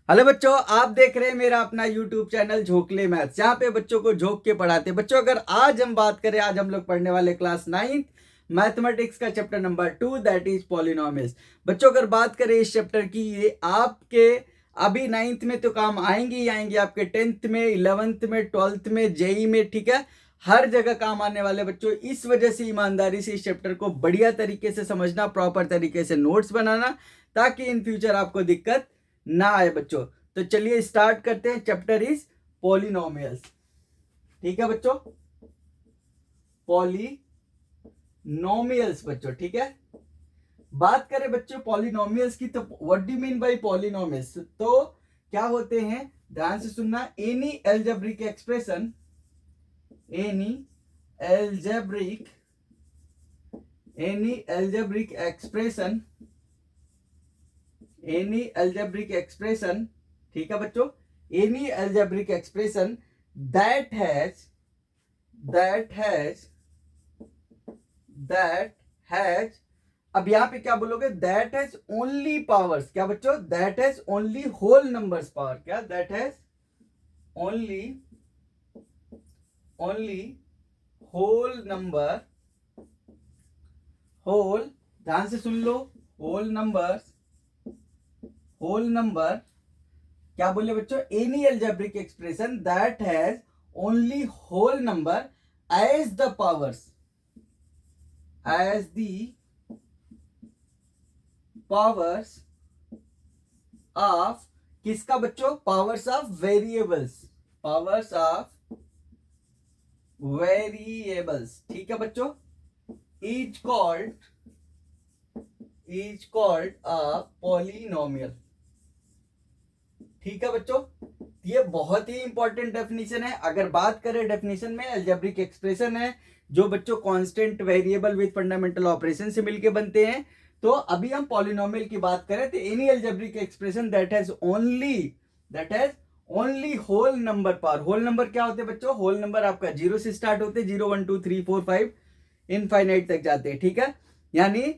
Hello बच्चों, आप देख रहे हैं मेरा अपना यूट्यूब चैनल झोंकले मैथ्स, जहाँ पे बच्चों को झोंक के पढ़ाते हैं। बच्चों अगर आज हम बात करें, आज हम लोग पढ़ने वाले क्लास 9 मैथमेटिक्स का chapter number 2 that is polynomials. बच्चों अगर बात करें इस चैप्टर की, ये आपके अभी 9th में तो काम आएंगे ही आएंगे, आपके 10th में, 11th में, 12th में, जेई में, ठीक है, हर जगह काम आने वाले बच्चों। इस वजह से ईमानदारी से इस चैप्टर को बढ़िया तरीके से समझना, प्रॉपर तरीके से नोट्स बनाना, ताकि इन फ्यूचर आपको दिक्कत ना आए बच्चों। तो चलिए स्टार्ट करते हैं। Chapter is polynomials. ठीक है बच्चों, पॉलिनोमियल्स बच्चों, ठीक है। बात करें बच्चों पॉलिनोमियल्स की, तो what do mean by polynomials? तो क्या होते हैं, ध्यान से सुनना। Any algebraic expression, any algebraic any algebraic expression, any algebraic expression, ठीक है बच्चों, any algebraic expression that has अब यहां पे क्या बोलोगे? That has only powers. क्या बच्चों? That has only whole numbers power. क्या? That has only whole number, whole, ध्यान से सुन लो, होल नंबर क्या बोले बच्चों? Any algebraic expression that has only whole number as the powers, as the powers of, किसका बच्चों? Powers of variables, powers of variables, ठीक है बच्चों। इज कॉल्ड अ पॉलिनोमियल, ठीक है बच्चों। ये बहुत ही इंपॉर्टेंट डेफिनेशन है। अगर बात करें डेफिनेशन में, अलजेब्रिक एक्सप्रेशन है जो बच्चों constant variable with fundamental operation से मिलके बनते हैं। तो अभी हम पॉलिनोमियल की बात करें तो any algebraic expression that has only whole number power. Whole number क्या होते हैं बच्चों? होल नंबर आपका 0 से स्टार्ट होते हैं, 0 1 2 3 4 5 इनफाइनाइट तक जाते हैं, ठीक है। यानी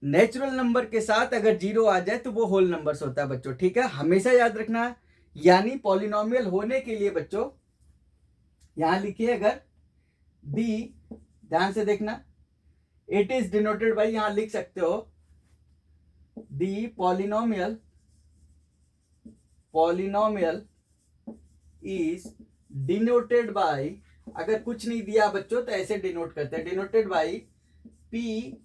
नेचुरल नंबर के साथ अगर 0 आ जाए तो वो होल नंबर्स होता है बच्चों, ठीक है, हमेशा याद रखना है। यानी पॉलिनोमियल होने के लिए बच्चों यहां लिखिए, अगर डी, ध्यान से देखना, इट इज डिनोटेड बाई, यहां लिख सकते हो दी पॉलिनोमियल इज डिनोटेड बाई, अगर कुछ नहीं दिया बच्चों तो ऐसे डिनोट करते हैं, denoted by P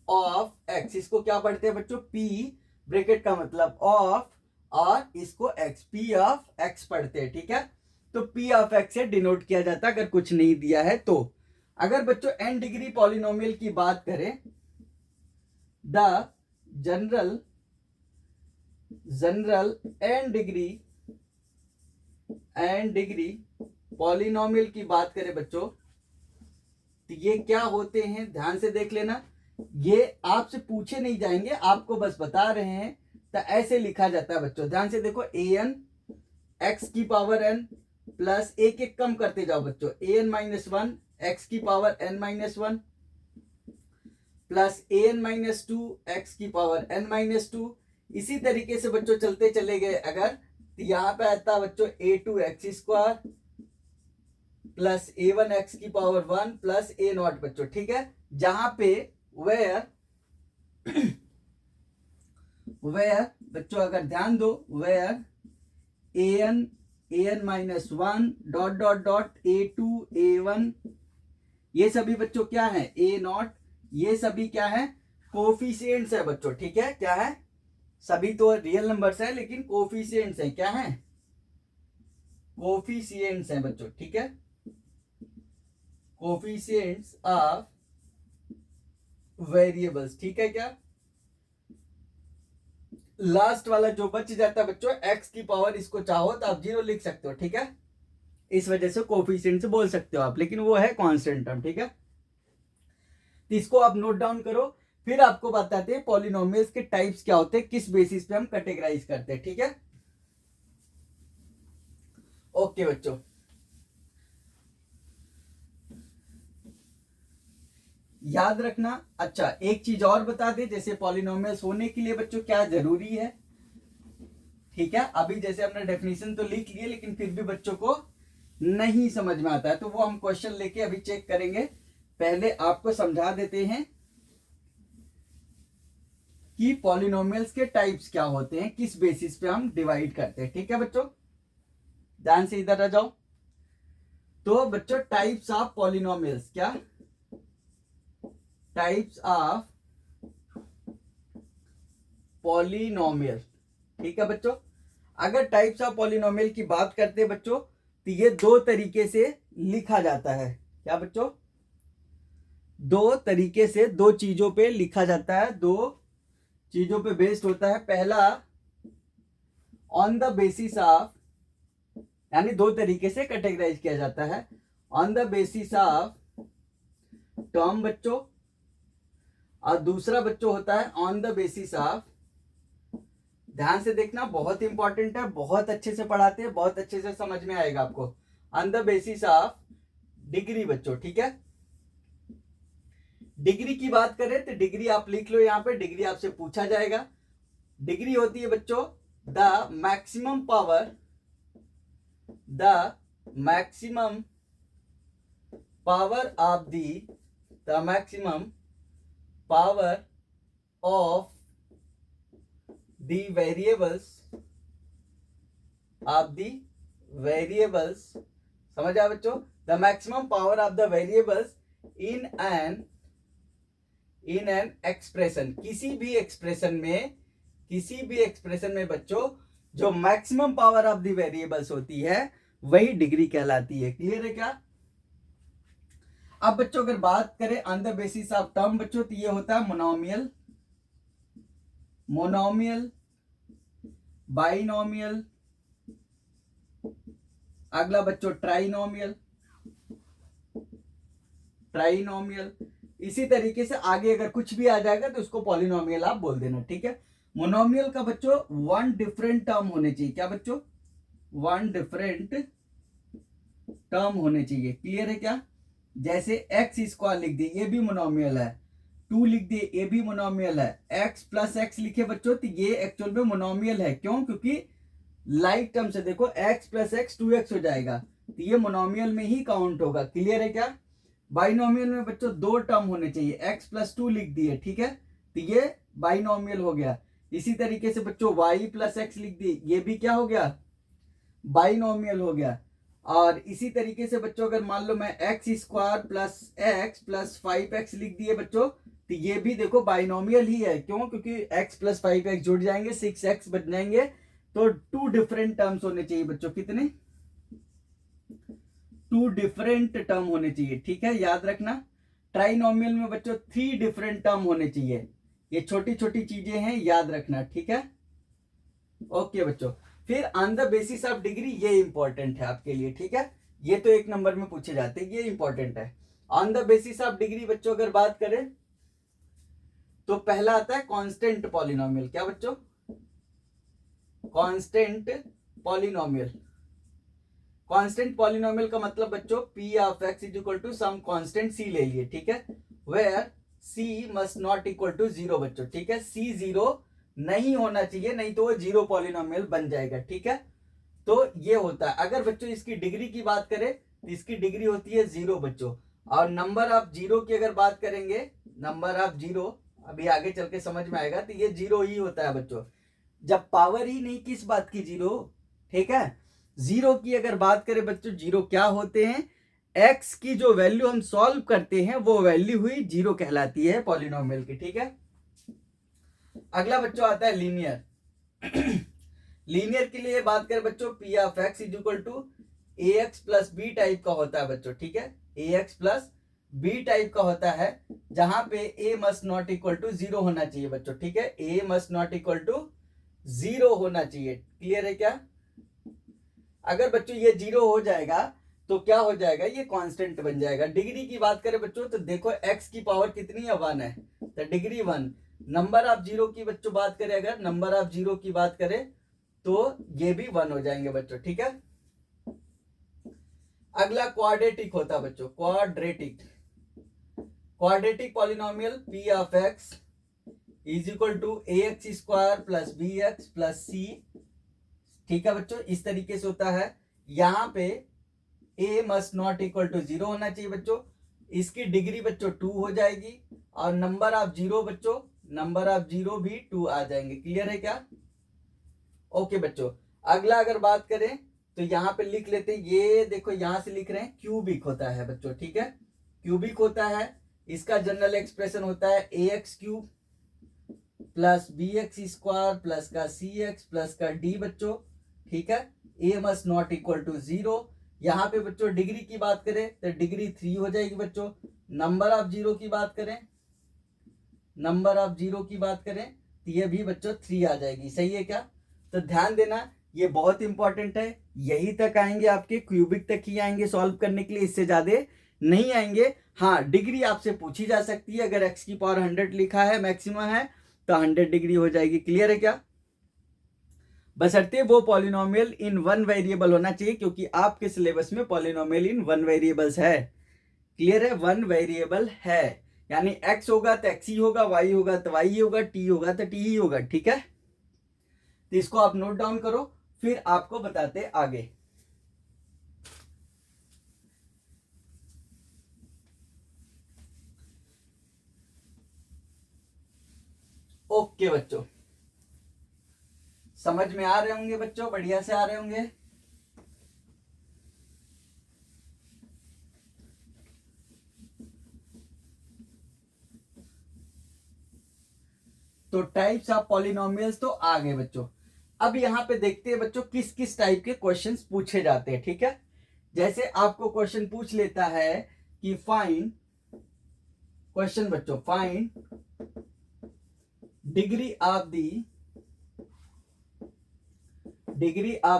of x. इसको क्या पढ़ते हैं बच्चों? P ब्रैकेट का मतलब ऑफ, और इसको x, P ऑफ x पढ़ते हैं, ठीक है। तो P ऑफ x से डिनोट किया जाता है अगर कुछ नहीं दिया है तो। अगर बच्चों n डिग्री पॉलिनोमियल की बात करें, the general n degree polynomial की बात करें बच्चों, तो ये क्या होते हैं? ध्यान से देख लेना। ये आपसे पूछे नहीं जाएंगे, आपको बस बता रहे हैं। तो ऐसे लिखा जाता है बच्चों, ध्यान से देखो, an x की पावर n प्लस, एक एक कम करते जाओ बच्चों, an माइनस 1 x की power n minus 1 plus an minus 2 x की पावर n माइनस 2। इसी तरीके से बच्चों चलते चले गए अगर, तो यहां पे आता बच्चों a2 x square plus a1 x की पावर 1 प्लस a नॉट बच्चों, ठीक है। जहां पे वेयर बच्चों अगर ध्यान दो, where an minus 1 dot dot dot a2 a1, ये सभी बच्चों क्या है? a नॉट, ये सभी क्या है? कोफिशिएंट्स है बच्चों, ठीक है। क्या है? सभी तो रियल नंबर्स है लेकिन कोफिशिएंट्स है। क्या है? कोफिशिएंट्स है बच्चों, ठीक है, कोफिशिएंट्स ऑफ वेरिएबल्स, ठीक है। क्या लास्ट वाला जो बच जाता है बच्चों, x की पावर, इसको चाहो तो आप 0 लिख सकते हो, ठीक है। इस वजह से कोफिशिएंट्स बोल सकते हो आप, लेकिन वो है कांस्टेंट टर्म, ठीक है। तो इसको आप नोट डाउन करो, फिर आपको बताते हैं पॉलिनोमियल्स के टाइप्स क्या होते हैं, किस बेसिस पे हम कैटेगराइज करते हैं, ठीक है। ओके बच्चों, याद रखना। अच्छा, एक चीज और बता दे, जैसे पॉलिनोमियल्स होने के लिए बच्चों क्या जरूरी है, ठीक है, अभी जैसे हमने डेफिनेशन तो लिख लिए लेकिन फिर भी बच्चों को नहीं समझ में आता है, तो वो हम क्वेश्चन लेके अभी चेक करेंगे। पहले आपको समझा देते हैं कि पॉलिनोमियल्स के टाइप्स क्या होते हैं, किस बेसिस पे हम डिवाइड करते हैं। ठीक है बच्चों, ध्यान से इधर आ जाओ। तो बच्चों टाइप्स ऑफ पॉलिनोमियल्स, क्या टाइप्स ऑफ पॉलिनोमियल। ठीक है बच्चों, अगर टाइप्स ऑफ पॉलिनोमियल की बात करते हैं बच्चों, तो ये दो तरीके से लिखा जाता है। क्या बच्चों, दो तरीके से दो चीजों पे लिखा जाता है, दो चीजों पे बेस्ड होता है। पहला ऑन द बेसिस ऑफ, यानी दो तरीके से कैटेगराइज किया जाता है, on the basis of term बच्चों, और दूसरा बच्चों होता है ऑन द बेसिस ऑफ, ध्यान से देखना बहुत इंपॉर्टेंट है, बहुत अच्छे से पढ़ाते हैं, बहुत अच्छे से समझ में आएगा आपको, on the basis of degree बच्चों। ठीक है, डिग्री की बात करें तो डिग्री आप लिख लो यहां पे, डिग्री आपसे पूछा जाएगा। डिग्री होती है बच्चों the maximum power, the maximum power of the maximum power of the variables of the variables, समझ आया बच्चों, the maximum power of the variables in an expression, किसी भी एक्सप्रेशन में बच्चों जो maximum power of the variables होती है वही डिग्री कहलाती है। क्लियर है क्या? अब बच्चों अगर बात करें on the basis of term बच्चों, तो ये होता है मोनोमियल, मोनोमियल, बाइनोमियल, अगला बच्चों ट्राइनोमियल, ट्राइनोमियल। इसी तरीके से आगे अगर कुछ भी आ जाएगा तो उसको पॉलिनोमियल आप बोल देना। ठीक है, मोनोमियल का बच्चों वन डिफरेंट टर्म होने चाहिए। क्या बच्चों? वन डिफरेंट टर्म होने चाहिए। क्लियर है क्या? जैसे एक्स स्क्वायर लिख दिए, ये भी मोनोमियल है, 2 लिख दिए, ये भी मोनोमियल है, x प्लस एक्स लिखे बच्चों तो ये एक्चुअल में मोनोमियल है। क्यों? क्योंकि लाइक टर्म से देखो x प्लस एक्स 2x हो जाएगा, तो ये मोनोमियल में ही काउंट होगा। क्लियर है क्या? बाइनोमियल में बच्चों दो टर्म होने चाहिए, x प्लस 2 लिख दिए, ठीक है, तो ये बाइनोमियल हो गया। इसी तरीके से बच्चों y प्लस एक्स लिख दिए, ये भी क्या हो गया? बाइनोमियल हो गया। और इसी तरीके से बच्चों अगर मान लो मैं x square plus x plus 5x लिख दिए बच्चों, तो ये भी देखो बाइनोमियल ही है। क्यों? क्योंकि x प्लस 5x जुड़ जाएंगे, 6x बच जाएंगे, तो 2 डिफरेंट टर्म्स होने चाहिए बच्चों। कितने? 2 डिफरेंट टर्म होने चाहिए। ठीक है, याद रखना। ट्राइनोमियल में बच्चों 3 डिफरेंट टर्म होने चाहिए। ये छोटी छोटी चीजें हैं, याद रखना। ठीक है, ओके बच्चों। फिर on the basis of degree, ये इंपॉर्टेंट है आपके लिए। ठीक है, ये तो 1 नंबर में पूछे जाते हैं, ये इंपॉर्टेंट है। On the basis of degree बच्चों अगर बात करें तो पहला आता है कांस्टेंट पॉलिनोमियल। क्या बच्चों? Constant polynomial. कांस्टेंट पॉलिनोमियल का मतलब बच्चों p of x is equal to some constant c ले लिए। ठीक है, where c must not equal to 0 बच्चों। ठीक है, c 0 नहीं होना चाहिए, नहीं तो वो 0 पॉलिनोमियल बन जाएगा। ठीक है, तो ये होता है। अगर बच्चों इसकी डिग्री की बात करें तो इसकी डिग्री होती है 0 बच्चों। और नंबर ऑफ 0 की अगर बात करेंगे, नंबर ऑफ 0 अभी आगे चल के समझ में आएगा, तो ये 0 ही होता है बच्चों। जब पावर ही नहीं, किस बात की 0? ठीक है, 0 की अगर बात करें बच्चों, 0 क्या होते हैं? x की जो वैल्यू हम सॉल्व करते हैं वो वैल्यू हुई 0 कहलाती है पॉलिनोमियल की। ठीक है, अगला बच्चों आता है लीनियर। लीनियर के लिए बात करें बच्चों, p of x is equal to ax plus B type का होता है बच्चों। ठीक है, ax प्लस बी टाइप का होता है, जहां पे a must not equal to 0 होना चाहिए बच्चों। ठीक है, a must not equal to 0 होना चाहिए। क्लियर है क्या? अगर बच्चों ये 0 हो जाएगा तो क्या हो जाएगा? ये कांस्टेंट बन जाएगा। डिग्री की बात करें बच्चों तो देखो x की पावर कितनी है? 1 है, तो डिग्री 1। नंबर ऑफ 0 की बच्चों बात करें, अगर नंबर ऑफ 0 की बात करें तो ये भी 1 हो जाएंगे बच्चों। ठीक है, अगला क्वाड्रेटिक होता है बच्चों, quadratic. Quadratic polynomial p of x is equal to ax square plus bx plus c ठीक है बच्चों, इस तरीके से होता है। यहाँ पे a must not equal to 0 होना चाहिए बच्चों। इसकी डिग्री बच्चों 2 हो जाएगी और नंबर ऑफ जीरो बच्चों, नंबर ऑफ जीरो भी 2 आ जाएंगे। क्लियर है क्या? ओके बच्चों, अगला अगर बात करें तो यहाँ पे लिख लेते हैं, ये देखो यहाँ से लिख रहे हैं क्यूबिक होता है बच्चों, ठीक है, क्यूबिक होता है। इसका जनरल एक्सप्रेशन होता है a x cube plus b x square plus का सी एक्स प्लस का डी बच्चों, ठीक है। A must not equal to 0। यहाँ पे बच्चों डिग्री की बात करें तो डिग्री 3 हो जाएगी बच्चों। नंबर ऑफ जीरो की बात करें, नंबर ऑफ जीरो की बात करें तो ये भी बच्चों 3 आ जाएगी। सही है क्या? तो ध्यान देना, ये बहुत इंपॉर्टेंट है। यही तक आएंगे आपके, क्यूबिक तक ही आएंगे सॉल्व करने के लिए, इससे ज्यादा नहीं आएंगे। हाँ, डिग्री आपसे पूछी जा सकती है, अगर एक्स की पावर 100 लिखा है मैक्सिमम है तो 100 डिग्री हो जाएगी। क्लियर है क्या? बशर्ते वो पॉलिनोमियल इन 1 वेरिएबल होना चाहिए, क्योंकि आपके सिलेबस में पॉलिनोमियल इन 1 वेरिएबल्स है। क्लियर है? 1 वेरिएबल है, यानी x होगा तो x ही होगा, y होगा तो y ही होगा, t होगा तो t ही होगा। ठीक है, तो इसको आप नोट डाउन करो, फिर आपको बताते आगे। ओके बच्चों, समझ में आ रहे होंगे बच्चों, बढ़िया से आ रहे होंगे। तो टाइप्स ऑफ पॉलिनोमियल्स तो आ गए बच्चों। अब यहां पे देखते हैं बच्चों किस किस टाइप के क्वेश्चंस पूछे जाते हैं। ठीक है, जैसे आपको क्वेश्चन पूछ लेता है कि फाइंड, क्वेश्चन बच्चों find degree of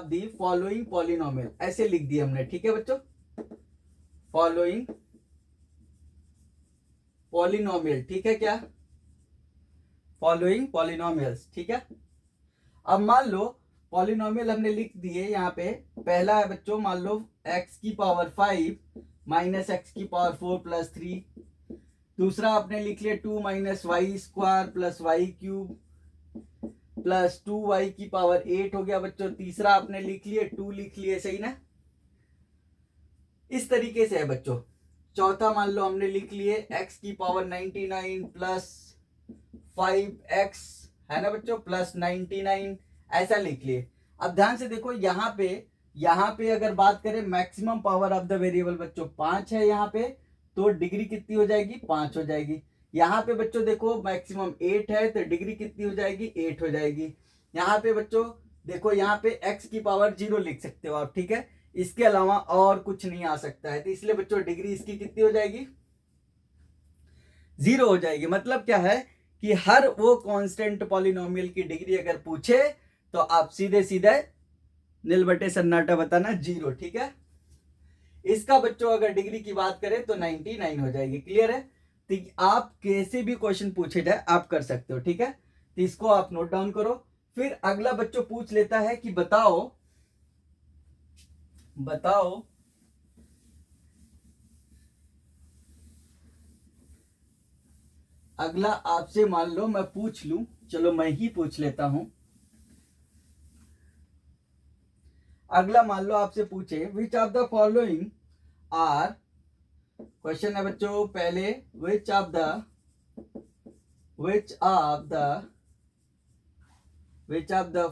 the following polynomial, ऐसे लिख दिया हमने। ठीक है बच्चों, फॉलोइंग पॉलिनोमियल, ठीक है क्या, फॉलोइंग पॉलिनोमियल्स। ठीक है, अब मान लो पॉलिनोमियल हमने लिख दिए यहाँ पे। पहला है बच्चों, मान लो x की पावर 5 माइनस एक्स की पावर 4 प्लस 3। दूसरा आपने लिख लिया 2 minus y square plus y cube plus 2y की पावर 8 हो गया बच्चों। तीसरा आपने लिख लिया 2 लिख लिए, सही ना, इस तरीके से है बच्चों। चौथा मान लो हमने लिख लिए x की पावर 99 प्लस 5x, है ना बच्चों, प्लस 99, ऐसा लिख लिए। अब ध्यान से देखो, यहाँ पे अगर बात करें maximum power of the variable बच्चों 5 है यहाँ पे, तो डिग्री कितनी हो जाएगी, 5 हो जाएगी। यहाँ पे बच्चों देखो मैक्सिमम 8 है तो डिग्री कितनी हो जाएगी, 8 हो जाएगी। यहाँ पे बच्चों देखो, यहाँ पे x की पावर 0 लिख सकते हो आप। ठीक है, इसके अलावा और कुछ नहीं आ सकता है, तो इसलिए बच्चों डिग्री इसकी कितनी हो जाएगी, 0 हो जाएगी। मतलब क्या है कि हर वो कांस्टेंट पॉलिनोमियल की डिग्री अगर पूछे तो आप सीधे सीधे नील बटे सन्नाटा बताना 0। ठीक है, इसका बच्चों अगर डिग्री की बात करें तो 99 हो जाएगी। क्लियर है? तो आप कैसे भी क्वेश्चन पूछे जाए आप कर सकते हो। ठीक है, तो इसको आप नोट डाउन करो। फिर अगला बच्चों पूछ लेता है कि बताओ अगला आपसे मान लो मैं पूछ लूं, चलो मैं ही पूछ लेता हूं। अगला मान लो आपसे पूछे which of the following are, question है बच्चों पहले, which of the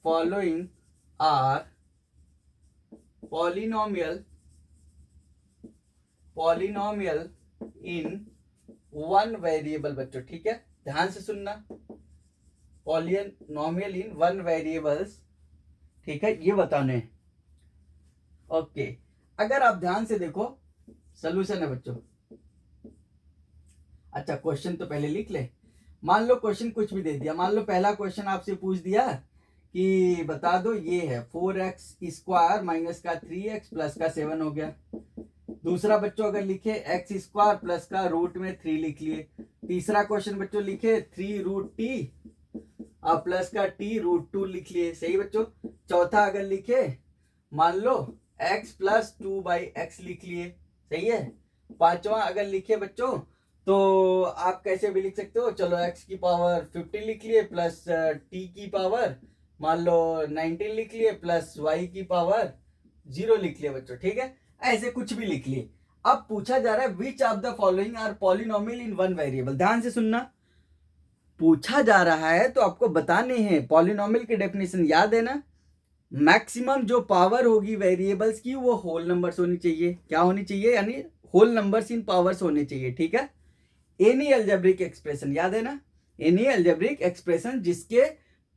following are polynomial in 1 variable बच्चों। ठीक है, ध्यान से सुनना, पॉलिनोमियल इन 1 वेरिएबल्स, ठीक है, ये बताने। ओके, अगर आप ध्यान से देखो सॉल्यूशन है बच्चों। अच्छा, क्वेश्चन तो पहले लिख ले। मान लो क्वेश्चन कुछ भी दे दिया, मान लो पहला क्वेश्चन आपसे पूछ दिया कि बता दो, ये है 4x स्क्वायर माइनस का 3x प्लस का 7 हो गया। दूसरा बच्चों अगर लिखे एक्स स्क्वायर प्लस का रूट में 3 लिख लिए। तीसरा क्वेश्चन बच्चों लिखे 3 रूट टी और प्लस का टी रूट 2 लिख लिए। सही बच्चों। चौथा अगर लिखे मान लो x प्लस 2 बाई एक्स लिख लिए। सही है। पांचवा अगर लिखे बच्चों तो आप कैसे भी लिख सकते हो, चलो x की पावर 50 लिख लिए प्लस t की पावर मान लो 19 लिख लिए प्लस y की पावर 0 लिख लिए बच्चों, ठीक है। ऐसे कुछ भी लिख लिए। अब पूछा जा रहा है which of the following are polynomial in one variable. ध्यान से सुनना, पूछा जा रहा है तो आपको बताने हैं। पॉलिनोमियल की डेफिनेशन याद है ना, मैक्सिमम जो पावर होगी वेरिएबल्स की वो होल नंबर्स होनी चाहिए। क्या होनी चाहिए, यानी होल नंबर्स इन पावर्स होने चाहिए, ठीक है। एनी अलजेब्रिक एक्सप्रेशन याद है ना, एनी अलजेब्रिक एक्सप्रेशन जिसके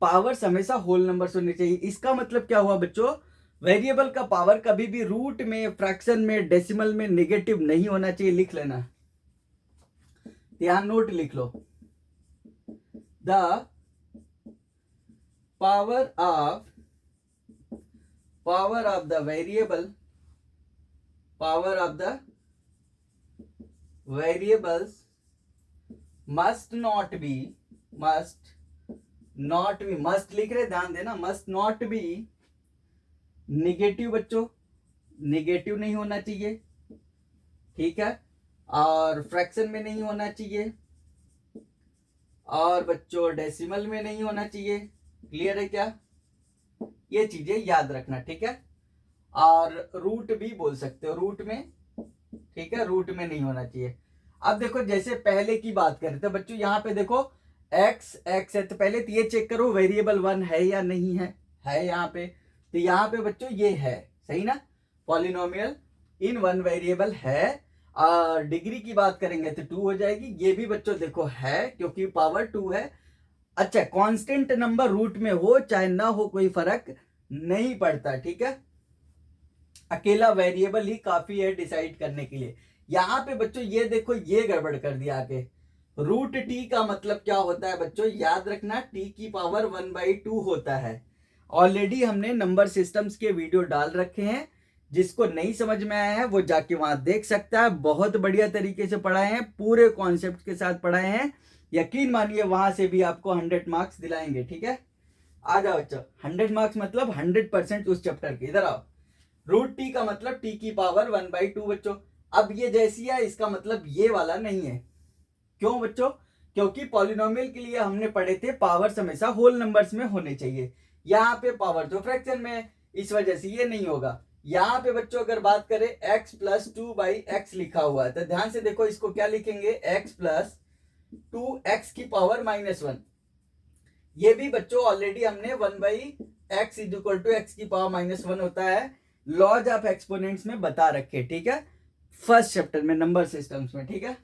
पावर्स हमेशा होल नंबर्स होने चाहिए। इसका मतलब क्या हुआ बच्चों, वेरिएबल का पावर कभी भी रूट में, फ्रैक्शन में, डेसिमल में नेगेटिव नहीं होना चाहिए। लिख लेना, यहाँ नोट लिख लो। The power of the variable, power of the variables must not be, must लिख रहे, ध्यान देना, मस्ट नॉट बी निगेटिव बच्चों, निगेटिव नहीं होना चाहिए, ठीक है। और फ्रैक्शन में नहीं होना चाहिए, और बच्चों डेसिमल में नहीं होना चाहिए। क्लियर है क्या, ये चीजें याद रखना, ठीक है। और रूट भी बोल सकते हो, रूट में, ठीक है, रूट में नहीं होना चाहिए। अब देखो जैसे पहले की बात करें तो बच्चों यहाँ पे देखो x है, तो पहले तो ये चेक करो वेरिएबल 1 है या नहीं है, यहाँ पे, तो यहाँ पे बच्चों ये है, सही ना, पॉलिनोमियल इन वन वेरिएबल है। और डिग्री की बात करेंगे तो 2 हो जाएगी, ये भी बच्चों देखो है क्योंकि पावर 2 है। अच्छा, कांस्टेंट नंबर रूट में हो चाहे ना हो कोई फर्क नहीं पड़ता, ठीक है। अकेला वेरिएबल ही काफी है डिसाइड करने के लिए। यहाँ पे बच्चों ये देखो, ये गड़बड़ कर दिया आगे। रूट टी का मतलब क्या होता है बच्चों, याद रखना, टी की पावर 1/2 होता है। ऑलरेडी हमने नंबर सिस्टम्स के वीडियो डाल रखे हैं, जिसको नहीं समझ में आया है वो जाके वहां देख सकता है। बहुत बढ़िया तरीके से पढ़ाए हैं, पूरे कॉन्सेप्ट के साथ पढ़ाए हैं। यकीन मानिए वहां से भी आपको 100 मार्क्स दिलाएंगे, ठीक है। आ जाओ बच्चों, 100 मार्क्स मतलब 100% उस चैप्टर के। इधर आओ, रूट टी का मतलब टी की पावर 1/2 बच्चों। अब ये जैसी है, इसका मतलब ये वाला नहीं है। क्यों बच्चों, क्योंकि पॉलिनोमियल के लिए हमने पढ़े थे पावर्स हमेशा होल नंबर्स में होने चाहिए। यहाँ पे पावर तो फ्रैक्शन में है, इस वजह से ये नहीं होगा। यहाँ पे बच्चों अगर बात करें x + 2/x लिखा हुआ है, तो ध्यान से देखो इसको क्या लिखेंगे, x + 2x की पावर -1। ये भी बच्चों ऑलरेडी हमने 1/x = x की पावर -1 होता है, लॉज ऑफ एक्सपोनेंट्स में बता रखे, ठीक है, फर्स्ट चैप्टर में नंबर सिस्टम्स में, ठीक है।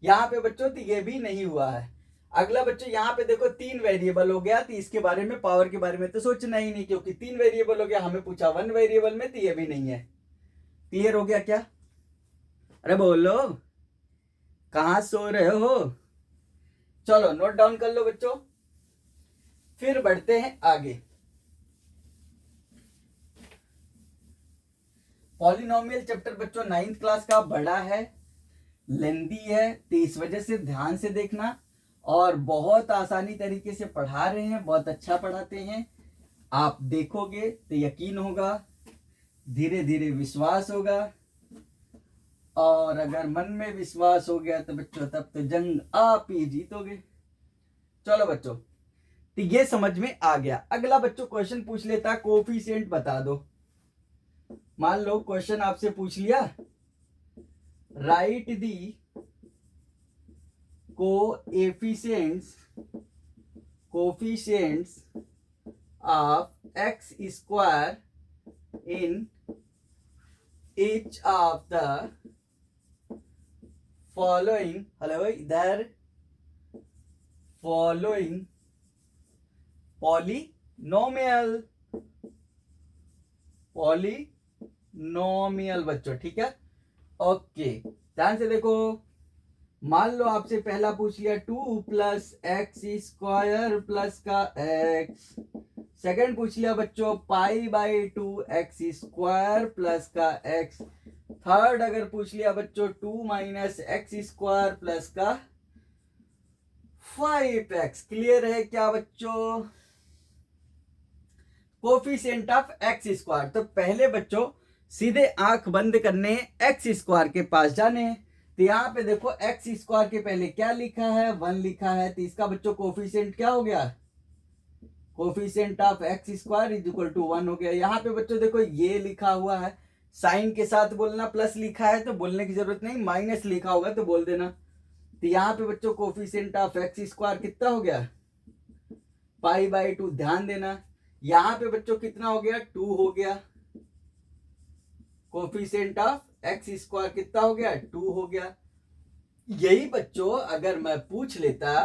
यहाँ पे बच्चों तो ये भी नहीं हुआ है। अगला बच्चों यहाँ पे देखो 3 वेरिएबल हो गया, तो इसके बारे में, पावर के बारे में तो सोचना ही नहीं, क्योंकि 3 वेरिएबल हो गया। हमें पूछा 1 वेरिएबल में, तो ये भी नहीं है। क्लियर हो गया क्या, अरे बोलो, कहाँ सो रहे हो, चलो नोट डाउन कर लो बच्चों। फिर बढ़ते हैं आगे। पॉलिनोमियल चैप्टर बच्चों 9th क्लास का बड़ा है, लेंदी है, तो इस वजह से ध्यान से देखना। और बहुत आसानी तरीके से पढ़ा रहे हैं, बहुत अच्छा पढ़ाते हैं। आप देखोगे तो यकीन होगा, धीरे धीरे विश्वास होगा, और अगर मन में विश्वास हो गया तो बच्चों तब तो जंग आप ही जीतोगे। चलो बच्चों, तो ये समझ में आ गया। अगला बच्चों क्वेश्चन पूछ लेता, कोफिशिएंट बता दो। मान लो क्वेश्चन आपसे पूछ लिया, right the coefficients of x² in each of the following, hello इधर, following पॉलिनोमियल बच्चों, ठीक है। ओके, ध्यान से देखो, मान लो आपसे पहला पूछ लिया 2 + x² प्लस का x। सेकंड पूछ लिया बच्चों π/2 x² प्लस का x। थर्ड अगर पूछ लिया बच्चों 2 - x² प्लस का 5x। क्लियर है क्या बच्चों, कोफिशिएंट ऑफ x²। तो पहले बच्चों सीधे आंख बंद करने x² के पास जाने हैं। तो यहाँ पे देखो एक्स स्क्वायर के पहले क्या लिखा है, 1 लिखा है, तो इसका बच्चों कोफिशिएंट क्या हो गया, coefficient of x square is equal to 1 हो गया। यहाँ पे बच्चों देखो ये लिखा हुआ है, साइन के साथ बोलना, प्लस लिखा है तो बोलने की जरूरत नहीं, माइनस लिखा होगा तो बोल देना। तो यहाँ पे बच्चों कोफिशिएंट ऑफ एक्स स्क्वायर कितना हो गया, π/2। ध्यान देना यहाँ पे बच्चों कितना हो गया, 2 हो गया। कोफिशिएंट ऑफ एक्स स्क्वायर कितना हो गया, 2 हो गया। यही बच्चों अगर मैं पूछ लेता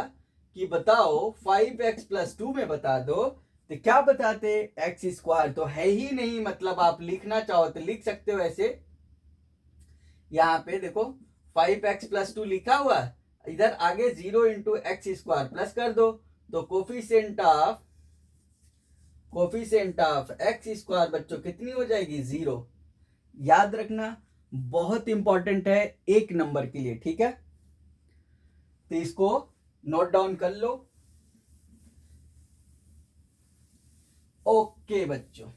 कि बताओ 5x + 2 में बता दो, तो क्या बताते, एक्स स्क्वायर तो है ही नहीं, मतलब आप लिखना चाहो तो लिख सकते हो ऐसे। यहाँ पे देखो 5x + 2 लिखा हुआ, इधर आगे 0 × एक्स स्क्वायर प्लस कर दो, तो कोफिशिएंट ऑफ एक्स स्क्वायर बच्चों कितनी हो जाएगी, 0। याद रखना बहुत इंपॉर्टेंट है 1 नंबर के लिए, ठीक है। तो इसको नोट डाउन कर लो। ओके बच्चों,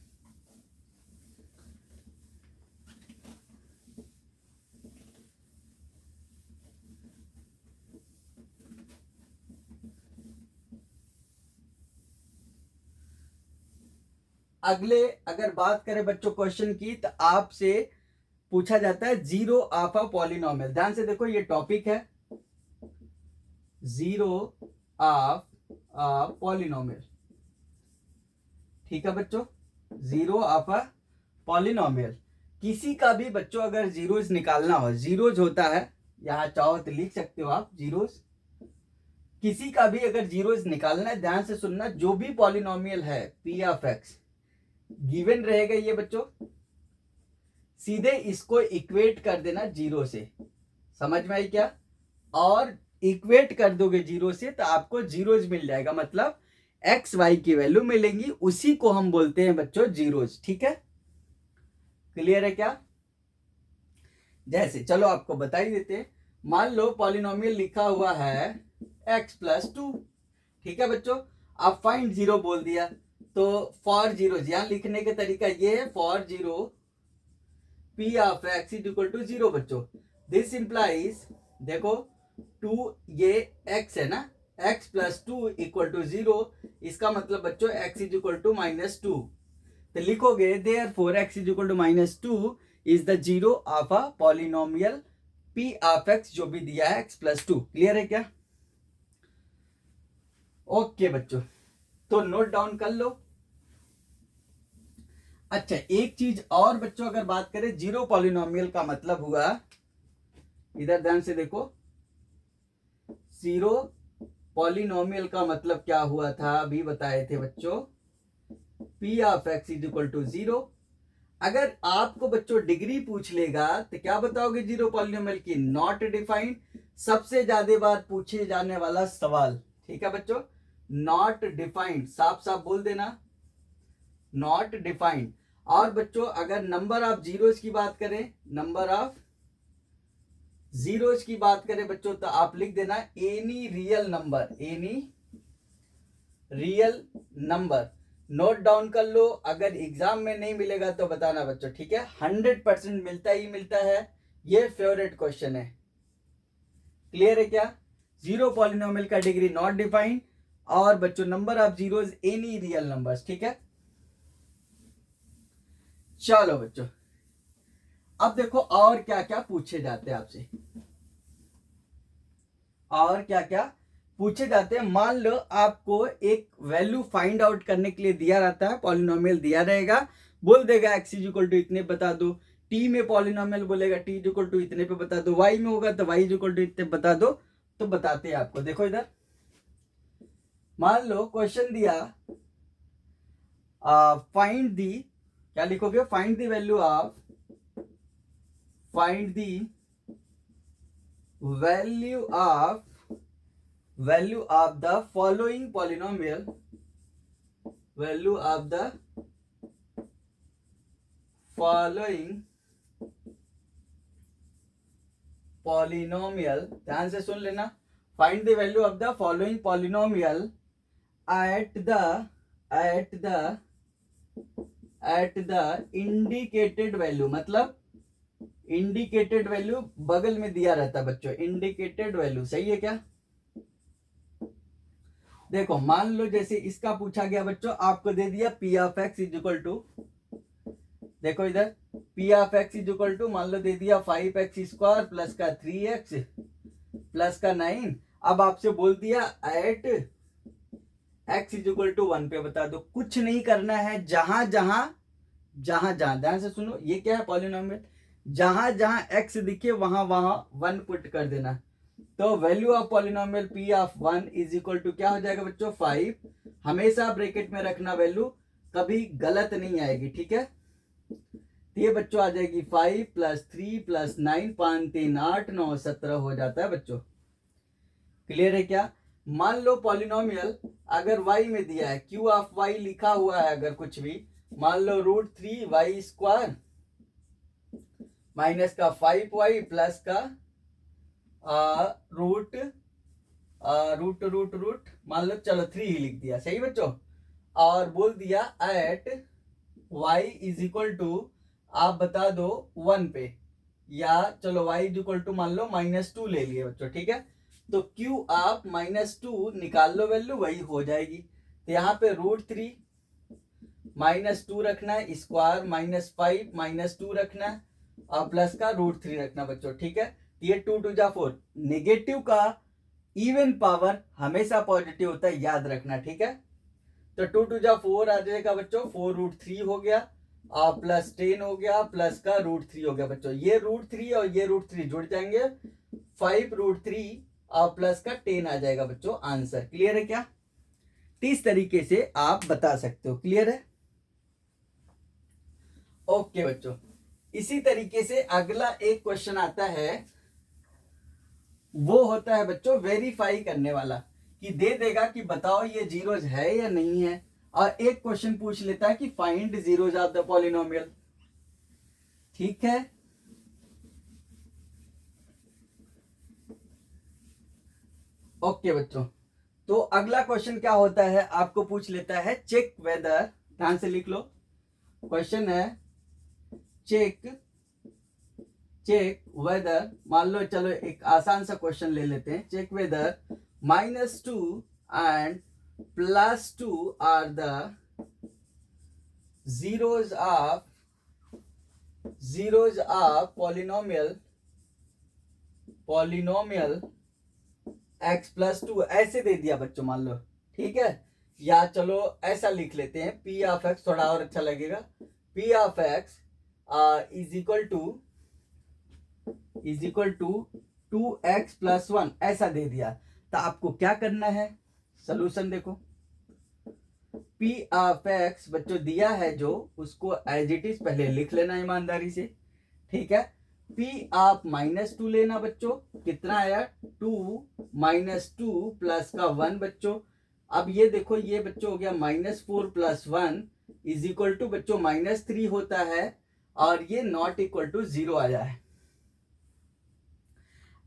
अगले अगर बात करें बच्चों क्वेश्चन की, तो आपसे पूछा जाता है जीरो ऑफ अ पॉलिनोमियल। ध्यान से देखो ये टॉपिक है, जीरो ऑफ अ पॉलिनोमियल, ठीक है बच्चों, जीरो ऑफ अ पॉलिनोमियल। किसी का भी बच्चों अगर जीरोज निकालना हो, जीरोज होता है, यहां चाहो तो लिख सकते हो आप जीरोज। किसी का भी अगर जीरोज निकालना है, ध्यान से सुनना, जो भी पॉलिनोमियल है पी ऑफ एक्स गिवन रहेगा ये बच्चों, सीधे इसको इक्वेट कर देना जीरो से, समझ में आई क्या, और इक्वेट कर दोगे जीरो से तो आपको जीरोज मिल जाएगा, मतलब एक्स वाई की वैल्यू मिलेंगी, उसी को हम बोलते हैं बच्चों जीरोज, ठीक है। क्लियर है क्या। जैसे चलो आपको बता ही देते हैं, मान लो पॉलिनोमियल लिखा हुआ है x + 2, ठीक है बच्चों। आप फाइंड जीरो बोल दिया, तो फॉर जीरो, यहां लिखने का तरीका ये है, for zero p of x is equal to 0 बच्चों। दिस इंप्लाइज, देखो 2 ये x है ना, x + 2 = 0, इसका मतलब बच्चों x इज इक्वल टू -2, तो लिखोगे therefore x is equal to -2 is the zero of a polynomial p of x, जो भी दिया है x + 2। क्लियर है क्या। ओके बच्चों, तो नोट डाउन कर लो। अच्छा एक चीज और बच्चों, अगर बात करें जीरो पॉलिनोमियल का मतलब हुआ, इधर ध्यान से देखो, जीरो पॉलिनोमियल का मतलब क्या हुआ था, अभी बताए थे बच्चों, p of x is equal to 0। अगर आपको बच्चों डिग्री पूछ लेगा तो क्या बताओगे जीरो पॉलिनोमियल की, नॉट डिफाइंड, सबसे ज्यादा बार पूछे जाने वाला सवाल, ठीक है बच्चों, नॉट डिफाइंड, साफ साफ बोल देना, नॉट डिफाइंड। और बच्चों अगर नंबर ऑफ जीरोज की बात करें, नंबर ऑफ जीरोज की बात करें बच्चों, तो आप लिख देना any real number, any real number. Note down कर लो, अगर एग्जाम में नहीं मिलेगा तो बताना बच्चों, ठीक है, 100% मिलता ही मिलता है, ये फेवरेट क्वेश्चन है। क्लियर है क्या। जीरो पॉलिनोमियल का डिग्री नॉट डिफाइंड, और बच्चों number of zeros any real numbers, ठीक है। चलो बच्चों, अब देखो और क्या क्या पूछे जाते हैं आपसे, और क्या क्या पूछे जाते हैं। मान लो आपको एक वैल्यू फाइंड आउट करने के लिए दिया रहता है, पॉलिनोमियल दिया रहेगा, बोल देगा x इज इक्वल टू इतने बता दो, t में पॉलिनोमियल बोलेगा t इज इक्वल टू इतने पे बता दो, y में होगा तो y इज इक्वल टू इतने बता दो, तो बताते हैं आपको। देखो इधर मान लो क्वेश्चन दिया, फाइंड दी, क्या लिखोगे, find the value of, find the value of the following polynomial, value of the following polynomial, ध्यान से सुन लेना, find the value of the following polynomial at the indicated value, मतलब इंडिकेटेड वैल्यू बगल में दिया रहता है बच्चों, इंडिकेटेड वैल्यू सही है क्या? देखो मान लो जैसे इसका पूछा गया बच्चों, आपको दे दिया p of x is equal to, देखो इधर p of x is equal to मान लो दे दिया 5x² प्लस का 3x प्लस का 9। अब आपसे बोल दिया at x is equal to 1 पे बता दो। कुछ नहीं करना है, जहां जहां ध्यान से सुनो, ये क्या है पॉलिनोमियल, जहां जहां x दिखे वहां वहां 1 पुट कर देना। तो value of polynomial p of 1 is equal to क्या हो जाएगा बच्चों 5। हमेशा ब्रैकेट में रखना वैल्यू, कभी गलत नहीं आएगी, ठीक है। तो ये बच्चों आ जाएगी 5 प्लस 3 प्लस 9, 5 3 8 9 17 हो जाता है बच्चों। क्लियर है क्या? मान लो पॉलिनोमियल अगर y में दिया है, q ऑफ y लिखा हुआ है, अगर कुछ भी मान लो √3y² माइनस का 5y प्लस का रूट मान लो चलो 3 ही लिख दिया, सही बच्चों। और बोल दिया at y is equal to आप बता दो 1 पे, या चलो y इज इक्वल टू मान लो -2 ले लिए बच्चों, ठीक है। तो q आप -2 निकाल लो वैल्यू, वही हो जाएगी। तो यहाँ पे √3 -2 रखना है, स्क्वायर -5 -2 रखना है और प्लस का √3 रखना बच्चों, ठीक है। ये 2 2 जा 4, नेगेटिव का इवन पावर हमेशा पॉजिटिव होता है, याद रखना, ठीक है। तो 2 2 जा 4 आ जाएगा बच्चों, 4√3 हो गया और प्लस 10 हो गया, प्लस का √3 हो गया बच्चों। ये √3 और ये √3 जुड़ जाएंगे, 5√3 और प्लस का 10 आ जाएगा बच्चों आंसर। क्लियर है क्या? इस तरीके से आप बता सकते हो। क्लियर है? ओके बच्चों, इसी तरीके से अगला एक क्वेश्चन आता है, वो होता है बच्चों वेरीफाई करने वाला, कि दे देगा कि बताओ ये जीरोज है या नहीं है, और एक क्वेश्चन पूछ लेता है कि find zeros of the polynomial, ठीक है। ओके बच्चों, तो अगला क्वेश्चन क्या होता है, आपको पूछ लेता है चेक वेदर, ध्यान से लिख लो, क्वेश्चन है चेक वेदर, मान लो चलो एक आसान सा क्वेश्चन ले लेते हैं, check whether -2 and +2 are the zeros of polynomial x+2, ऐसे दे दिया बच्चों मान लो, ठीक है। या चलो ऐसा लिख लेते हैं, p ऑफ x, थोड़ा और अच्छा लगेगा, p of x is equal to 2x+1, ऐसा दे दिया। तो आपको क्या करना है, सोल्यूशन देखो, p ऑफ x बच्चों दिया है जो, उसको एज इट इज पहले लिख लेना ईमानदारी से, ठीक है। p ऑफ -2 लेना बच्चों, कितना आया 2 -2 प्लस का 1 बच्चों। अब ये देखो, ये बच्चों हो गया -4 + 1 इज इक्वल टू बच्चों -3 होता है, और ये नॉट इक्वल टू 0 आया है।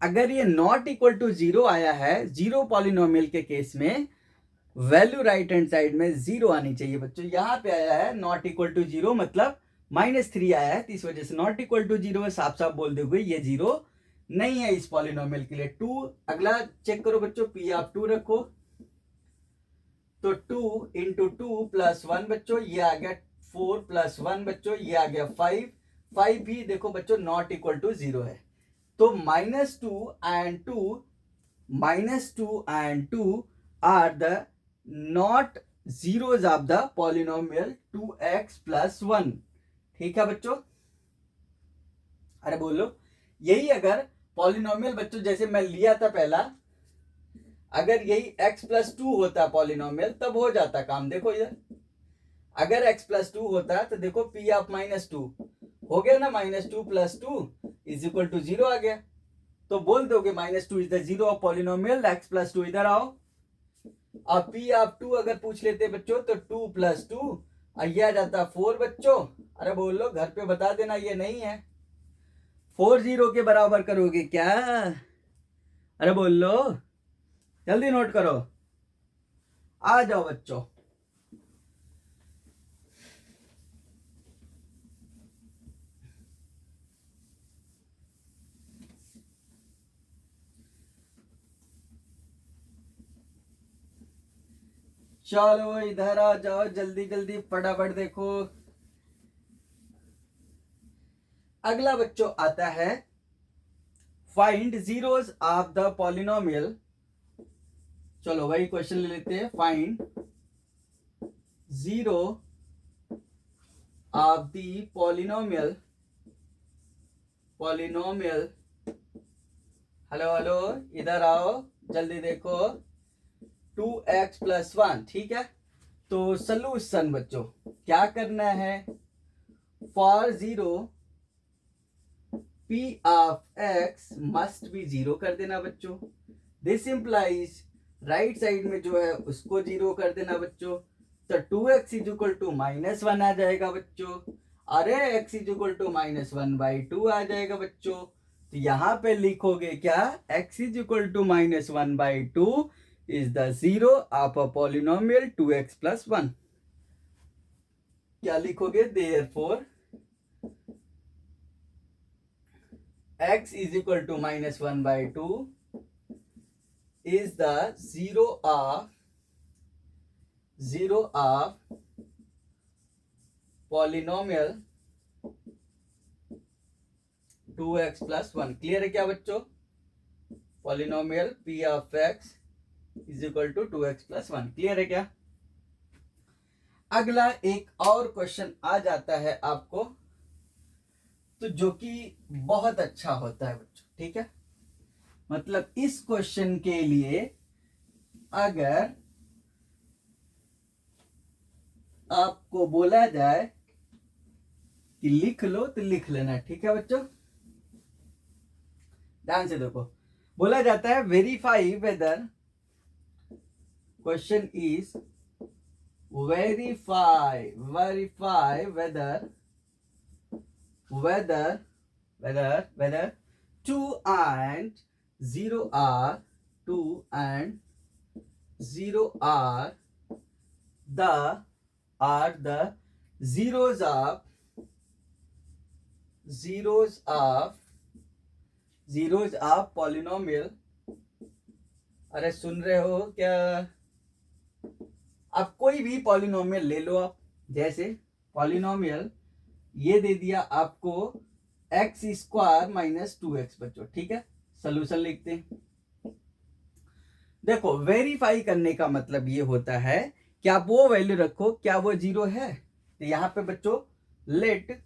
अगर ये नॉट इक्वल टू 0 आया है, जीरो पॉलिनोमियल के केस में वैल्यू राइट हैंड साइड में 0 आनी चाहिए बच्चों। यहां पे आया है नॉट इक्वल टू 0, मतलब -3 आया है, तो इस वजह से नॉट इक्वल टू 0 है, साफ साफ बोल दोगे ये 0 नहीं है इस पॉलिनोमियल के लिए। 2 अगला चेक करो बच्चों, p ऑफ 2 रखो, तो 2 × 2 + 1 बच्चों, ये आ गया 4 + 1 बच्चों, ये आ गया 5 भी देखो बच्चों नॉट इक्वल टू 0 है। तो -2 and 2 are the not zeros of the polynomial 2x + 1, ठीक है बच्चों। अरे बोलो, यही अगर पॉलिनोमियल बच्चों जैसे मैं लिया था पहला, अगर यही x+2 होता पॉलिनोमियल, तब हो जाता काम। देखो इधर, अगर x+2 होता तो देखो p ऑफ -2 हो गया ना, -2 + 2 इज इक्वल टू 0 आ गया। तो बोल दोगे -2 is the zero of polynomial, x+2 इधर आओ। अब p ऑफ 2 अगर पूछ लेते बच्चों, तो 2 + 2 ये आ जाता 4 बच्चों। अरे बोल लो, घर पे बता देना ये नहीं है, 4 0 के बराबर करोगे क्या? अरे बोल लो, जल्दी नोट करो, आ जाओ बच्चों। चलो इधर आ जाओ, जल्दी जल्दी फटाफट देखो। अगला बच्चों आता है find zeros of the polynomial. चलो वही क्वेश्चन ले लेते हैं। Find zero of the polynomial. Hello hello, इधर आओ, जल्दी देखो। 2x + 1, ठीक है। तो सलूशन बच्चों क्या करना है? For zero p of x must be zero कर देना बच्चों। दिस इंप्लाइज राइट साइड में जो है उसको जीरो कर देना बच्चों। तो 2x = -1 आ जाएगा बच्चों। अरे x = -1/2 आ जाएगा बच्चों। तो यहां पे लिखोगे क्या? x = -1/2 is the zero of a polynomial 2x + 1। क्या लिखोगे? Therefore x = -1/2 is the zero of polynomial 2x + 1। Clear है क्या बच्चों? Polynomial p of x = 2x + 1। Clear है क्या? अगला एक और क्वेश्चन आ जाता है आपको, तो जो कि बहुत अच्छा होता है बच्चों, ठीक है। मतलब इस क्वेश्चन के लिए अगर आपको बोला जाए कि लिख लो तो लिख लेना, ठीक है बच्चों। ध्यान से देखो, बोला जाता है verify whether, question is verify whether 2 and 0 are the zeros of polynomial। अरे सुन रहे हो क्या? अब कोई भी पॉलिनोमियल ले लो आप। जैसे पॉलिनोमियल ये दे दिया आपको x² - 2x बच्चों, ठीक है। सोल्यूशन लिखते हैं। देखो वेरीफाई करने का मतलब ये होता है कि आप वो वैल्यू रखो, क्या वो जीरो है। तो यहां पे बच्चों लेट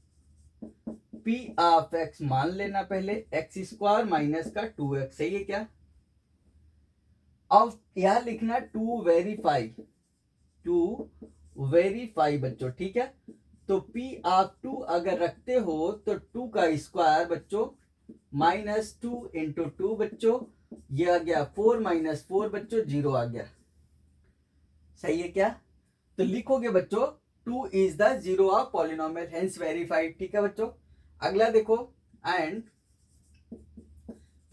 p ऑफ x मान लेना पहले, x² - 2x, सही है क्या। अब यहां लिखना टू वेरीफाई बच्चों, ठीक है। तो p ऑफ 2 अगर रखते हो तो 2 का स्क्वायर बच्चों -2 × 2 बच्चों, ये आ गया 4 - 4 बच्चों, 0 आ गया। सही है क्या? तो लिखोगे बच्चों 2 is the zero of polynomial, hence verified, ठीक है बच्चों। अगला देखो, एंड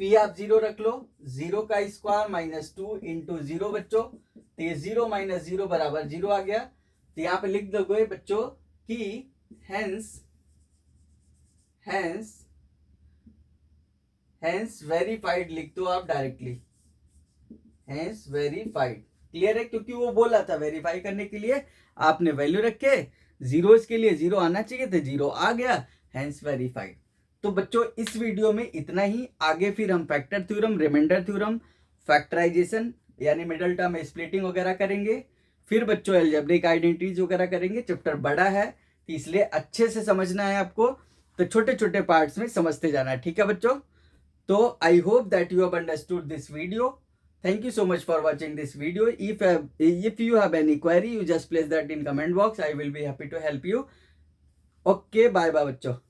p आप 0 रख लो, 0 का स्क्वायर -2 × 0 बच्चों, तो ये 0 - 0 = 0 आ गया। तो यहाँ पे लिख दोगे बच्चों कि हेंस वेरीफाइड लिख दो आप डायरेक्टली, हेंस वेरीफाइड। क्लियर है? क्योंकि वो बोला था वेरीफाई करने के लिए आपने वैल्यू रखे, जीरोस के लिए 0 आना चाहिए तो 0 आ गया, हेंस वेरीफाइड। तो बच्चों इस वीडियो में इतना ही। आगे फिर हम factor theorem, remainder theorem, factorization यानी मिडल टर्म स्प्लिटिंग वगैरह करेंगे। फिर बच्चों अलजेब्रिक आइडेंटिटीज वगैरह करेंगे। चैप्टर बड़ा है तो इसलिए अच्छे से समझना है आपको, तो छोटे छोटे पार्ट्स में समझते जाना है, ठीक है बच्चों। तो I hope that you have understood this video. Thank you so much for watching this video. If you have any query, you just place that in comment box. I will be happy to help you. Okay, bye bye बच्चों।